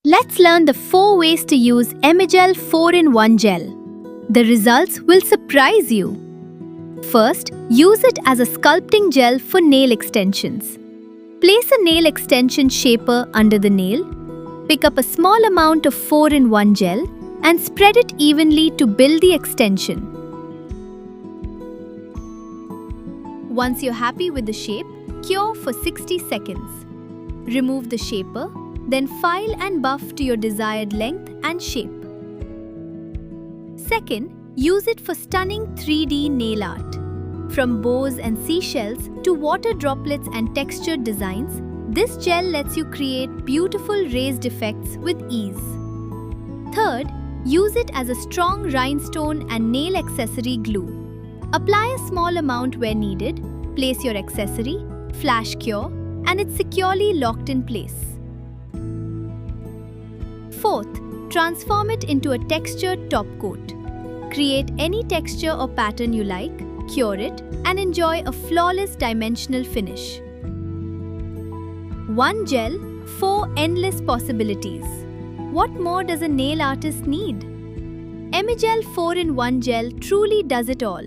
Let's learn the 4 ways to use Emigel 4-in-1 gel. The results will surprise you. First, use it as a sculpting gel for nail extensions. Place a nail extension shaper under the nail. Pick up a small amount of 4-in-1 gel and spread it evenly to build the extension. Once you're happy with the shape, cure for 60 seconds. Remove the shaper, then file and buff to your desired length and shape. Second, use it for stunning 3D nail art. From bows and seashells to water droplets and textured designs, this gel lets you create beautiful raised effects with ease. Third, use it as a strong rhinestone and nail accessory glue. Apply a small amount where needed, place your accessory, flash cure, and it's securely locked in place. Fourth, transform it into a textured top coat. Create any texture or pattern you like, cure it, and enjoy a flawless dimensional finish. One gel, 4 endless possibilities. What more does a nail artist need? Emigel 4-in-1 gel truly does it all.